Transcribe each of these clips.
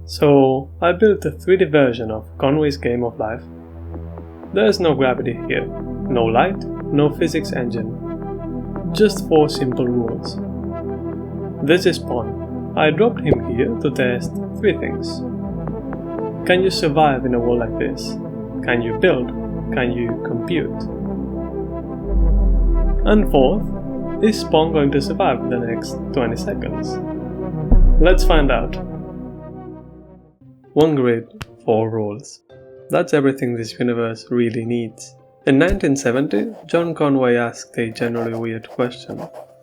So I built a 3D version of Conway's game of life. There is no gravity here, no light, no physics engine, just 4 simple rules. This is Pon. I dropped him here to test 3 things. Can you survive in a world like this? Can you build? Can you compute? And fourth, is Pon going to survive the next 20 seconds? Let's find out. 1 grid, 4 rules. That's everything this universe really needs. In 1970, John Conway asked a generally weird question.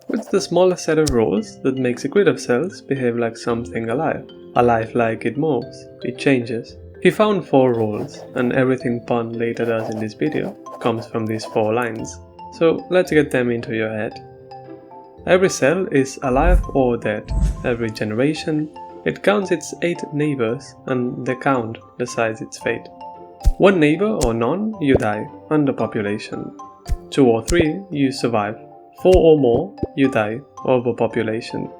What's the smallest set of rules that makes a grid of cells behave like something alive? Alive like it moves, it changes. He found 4 rules, and everything Pon later does in this video comes from these 4 lines. So let's get them into your head. Every cell is alive or dead. Every generation, it counts its 8 neighbors, and the count decides its fate. 1 neighbor or none, you die, underpopulation. 2 or 3, you survive. 4 or more, you die, overpopulation.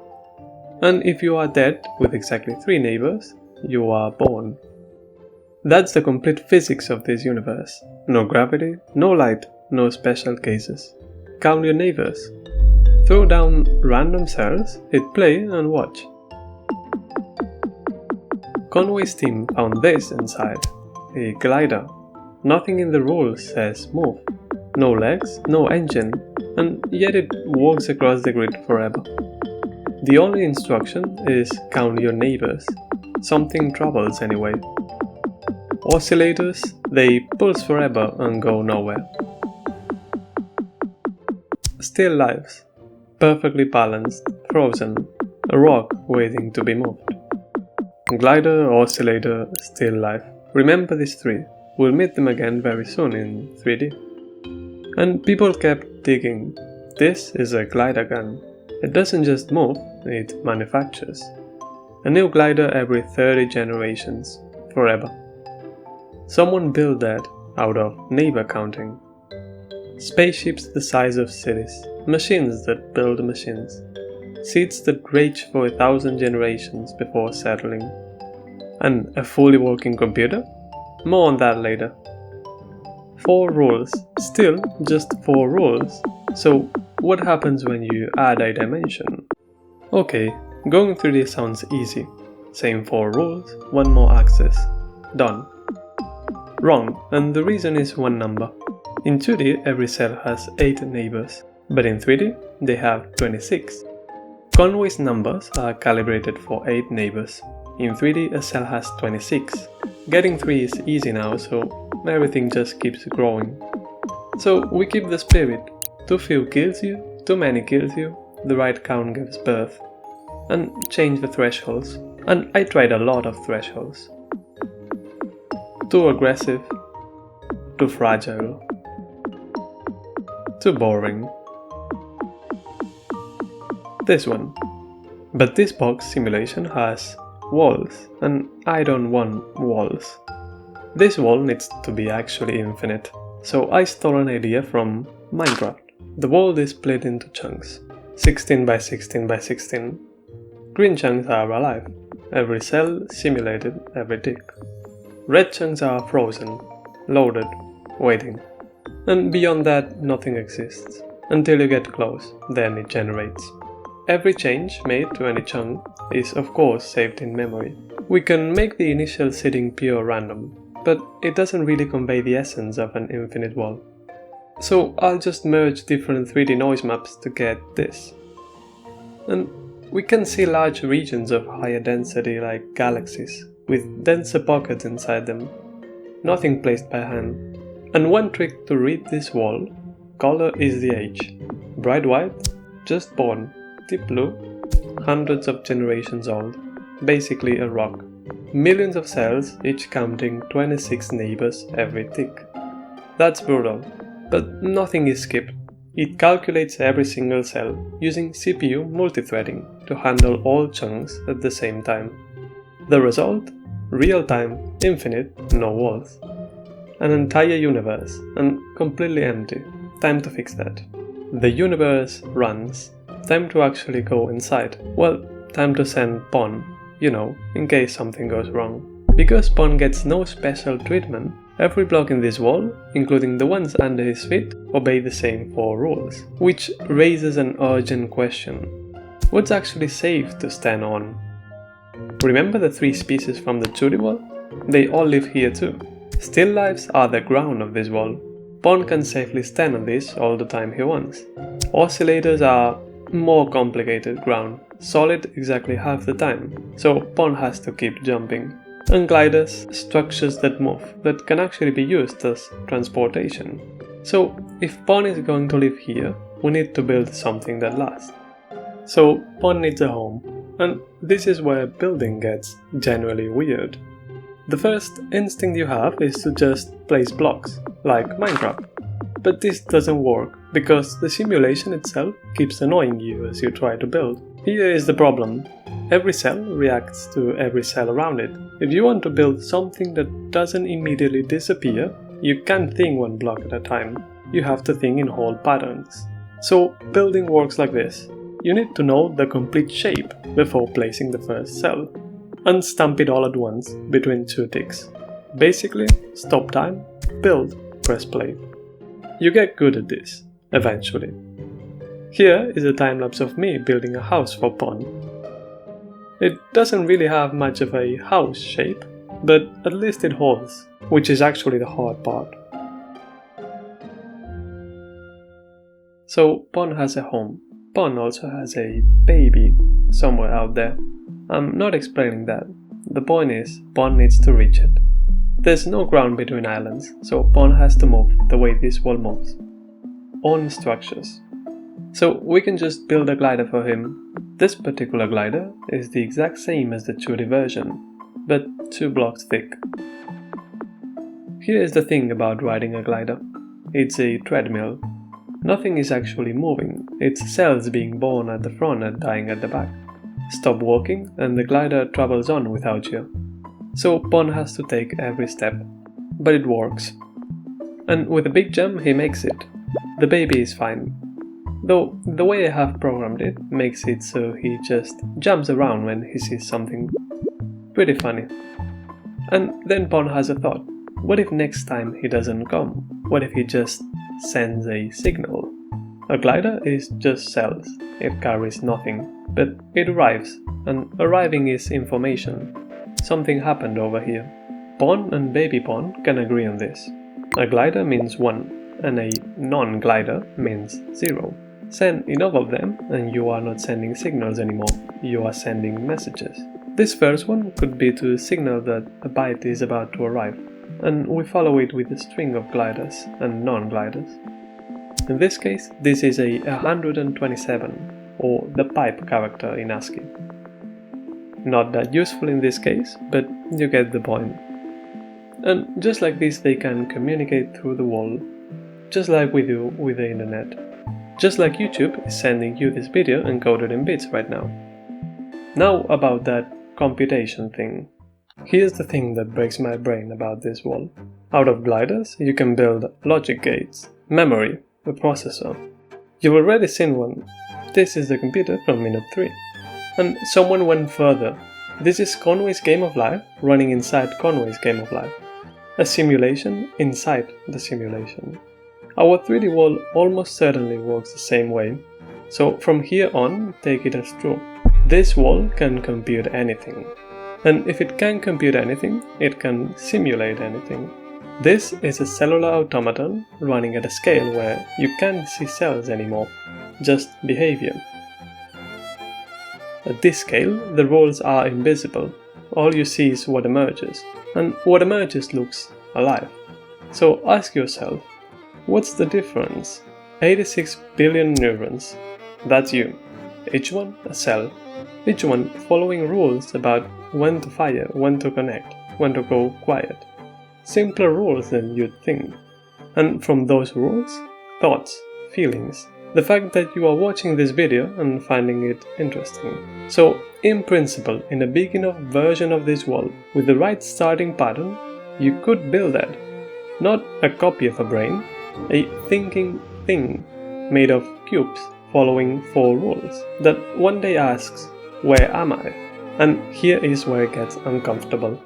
And if you are dead with exactly 3 neighbors, you are born. That's the complete physics of this universe. No gravity, no light, no special cases. Count your neighbors. Throw down random cells, hit play and watch. Conway's team found this inside, a glider. Nothing in the rules says move. No legs, no engine, and yet it walks across the grid forever. The only instruction is count your neighbors. Something troubles anyway. Oscillators, they pulse forever and go nowhere. Still lives. Perfectly balanced, frozen, a rock waiting to be moved. Glider, oscillator, still life. Remember these 3. We'll meet them again very soon in 3D. And people kept digging. This is a glider gun. It doesn't just move, it manufactures. A new glider every 30 generations, forever. Someone built that out of neighbor counting. Spaceships the size of cities, machines that build machines, seeds that rage for 1,000 generations before settling. And a fully working computer? More on that later. 4 rules, still just 4 rules. So what happens when you add a dimension? Okay, going through this sounds easy. Same 4 rules, 1 more axis. Done. Wrong, and the reason is 1 number. In 2D, every cell has 8 neighbors, but in 3D, they have 26. Conway's numbers are calibrated for 8 neighbors. In 3D, a cell has 26. Getting 3 is easy now, so everything just keeps growing. So we keep the spirit. Too few kills you, too many kills you, the right count gives birth. And change the thresholds. And I tried a lot of thresholds. Too aggressive, too fragile, too boring. This one. But this box simulation has walls, and I don't want walls. This wall needs to be actually infinite, so I stole an idea from Minecraft. The world is split into chunks, 16 by 16 by 16. Green chunks are alive, every cell simulated, every tick. Red chunks are frozen, loaded, waiting. And beyond that, nothing exists. Until you get close, then it generates. Every change made to any chunk is of course saved in memory. We can make the initial seeding pure random, but it doesn't really convey the essence of an infinite wall. So I'll just merge different 3D noise maps to get this. And we can see large regions of higher density like galaxies, with denser pockets inside them. Nothing placed by hand. And one trick to read this wall, color is the age. Bright white, just born. Deep blue, hundreds of generations old, basically a rock. Millions of cells, each counting 26 neighbors every tick. That's brutal, but nothing is skipped. It calculates every single cell using CPU multithreading to handle all chunks at the same time. The result? Real-time, infinite, no walls. An entire universe, and completely empty. Time to fix that. The universe runs. Time to actually go inside. Well, time to send Pon in case something goes wrong. Because Pon gets no special treatment, every block in this wall, including the ones under his feet, obey the same 4 rules, which raises an urgent question. What's actually safe to stand on? Remember the 3 species from the 2D wall? They all live here too. Still lifes are the ground of this wall. Pon can safely stand on this all the time he wants. Oscillators are more complicated ground, solid exactly half the time, so Pon has to keep jumping. And gliders, structures that move, that can actually be used as transportation. So if Pon is going to live here, we need to build something that lasts. So Pon needs a home, and this is where building gets genuinely weird. The first instinct you have is to just place blocks, like Minecraft. But this doesn't work, because the simulation itself keeps annoying you as you try to build. Here is the problem. Every cell reacts to every cell around it. If you want to build something that doesn't immediately disappear, you can't think one block at a time. You have to think in whole patterns. So building works like this. You need to know the complete shape before placing the first cell, and stamp it all at once between 2 ticks. Basically, stop time, build, press play. You get good at this, eventually. Here is a time-lapse of me building a house for Pon. It doesn't really have much of a house shape, but at least it holds, which is actually the hard part. So Pon has a home. Pon also has a baby somewhere out there. I'm not explaining that. The point is, Pon needs to reach it. There's no ground between islands, so Pon has to move the way this wall moves. On structures. So we can just build a glider for him. This particular glider is the exact same as the 2D version, but 2 blocks thick. Here is the thing about riding a glider. It's a treadmill. Nothing is actually moving, it's cells being born at the front and dying at the back. Stop walking and the glider travels on without you. So Pon has to take every step, but it works. And with a big jump he makes it. The baby is fine. Though the way I have programmed it makes it so he just jumps around when he sees something. Pretty funny. And then Pon has a thought. What if next time he doesn't come? What if he just sends a signal? A glider is just cells. It carries nothing, but it arrives, and arriving is information. Something happened over here. Pon and baby Pon can agree on this. A glider means 1, and a non-glider means 0. Send enough of them and you are not sending signals anymore, you are sending messages. This first one could be to signal that a byte is about to arrive, and we follow it with a string of gliders and non-gliders. In this case, this is a 127, or the pipe character in ASCII. Not that useful in this case, but you get the point. And just like this they can communicate through the wall, just like we do with the internet. Just like YouTube is sending you this video encoded in bits right now. Now about that computation thing. Here's the thing that breaks my brain about this wall. Out of gliders you can build logic gates, memory, a processor. You've already seen one. This is the computer from minute 3. And someone went further. This is Conway's game of life running inside Conway's game of life. A simulation inside the simulation. Our 3D wall almost certainly works the same way. So from here on, take it as true. This wall can compute anything. And if it can compute anything, it can simulate anything. This is a cellular automaton running at a scale where you can't see cells anymore, just behavior. At this scale, the rules are invisible. All you see is what emerges, and what emerges looks alive. So ask yourself, what's the difference? 86 billion neurons. That's you. Each one a cell. Each one following rules about when to fire, when to connect, when to go quiet. Simpler rules than you'd think. And from those rules, thoughts, feelings. The fact that you are watching this video and finding it interesting. So, in principle, in a big enough version of this wall, with the right starting pattern, you could build that. Not a copy of a brain, a thinking thing made of cubes following 4 rules that one day asks, where am I? And here is where it gets uncomfortable.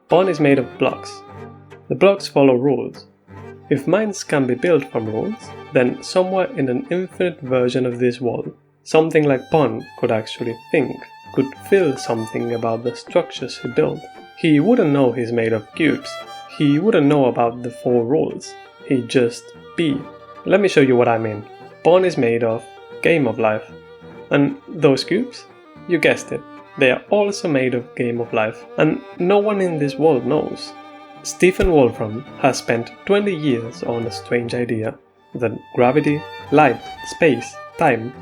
Pon is made of blocks. The blocks follow rules. If minds can be built from rules, then somewhere in an infinite version of this world, something like Pon could actually think, could feel something about the structures he built. He wouldn't know he's made of cubes. He wouldn't know about the 4 rules. He'd just be. Let me show you what I mean. Pon is made of game of life. And those cubes? You guessed it. They are also made of game of life. And no one in this world knows. Stephen Wolfram has spent 20 years on a strange idea that gravity, light, space, time,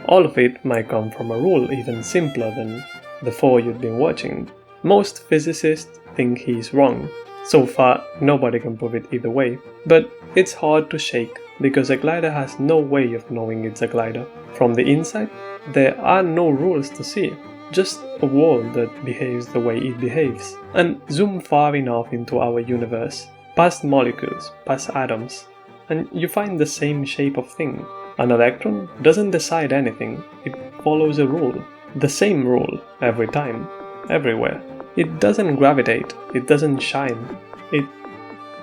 all of it might come from a rule even simpler than the 4 you've been watching. Most physicists think he's wrong. So far, nobody can prove it either way. But it's hard to shake because a glider has no way of knowing it's a glider. From the inside, there are no rules to see. Just a wall that behaves the way it behaves. And zoom far enough into our universe, past molecules, past atoms, and you find the same shape of thing. An electron doesn't decide anything, it follows a rule. The same rule, every time, everywhere. It doesn't gravitate, it doesn't shine, it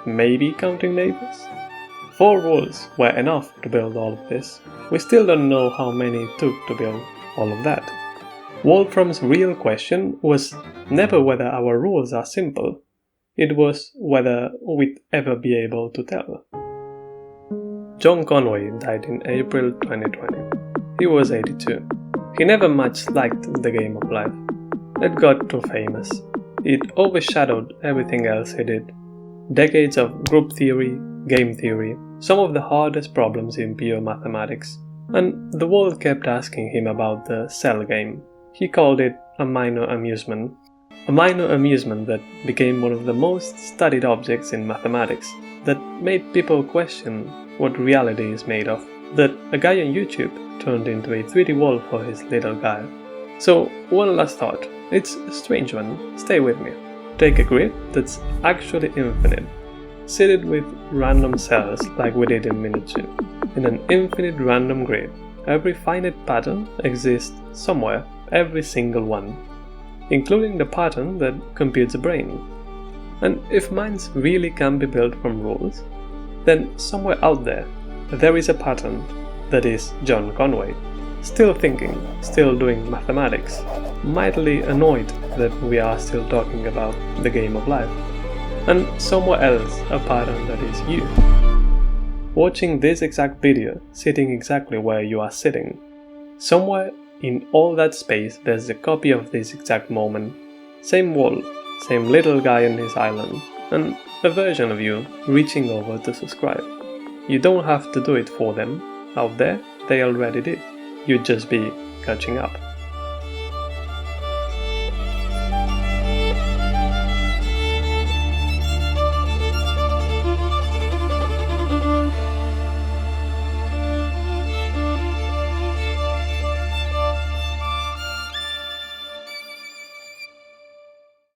may be counting neighbors. 4 rules were enough to build all of this. We still don't know how many it took to build all of that. Wolfram's real question was never whether our rules are simple, it was whether we'd ever be able to tell. John Conway died in April 2020. He was 82. He never much liked the game of life. It got too famous. It overshadowed everything else he did. Decades of group theory, game theory, some of the hardest problems in pure mathematics. And the world kept asking him about the cell game. He called it a minor amusement. A minor amusement that became one of the most studied objects in mathematics, that made people question what reality is made of, that a guy on YouTube turned into a 3D wall for his little guy. So, one last thought. It's a strange one. Stay with me. Take a grid that's actually infinite. Seed it with random cells like we did in minute 2. In an infinite random grid, every finite pattern exists somewhere. Every single one, including the pattern that computes a brain. And if minds really can be built from rules, then somewhere out there is a pattern that is John Conway, still thinking, still doing mathematics, mightily annoyed that we are still talking about the game of life, and somewhere else a pattern that is you. Watching this exact video, sitting exactly where you are sitting, somewhere in all that space there's a copy of this exact moment. Same wall, same little guy on his island, and a version of you reaching over to subscribe. You don't have to do it for them. Out there, they already did. You'd just be catching up.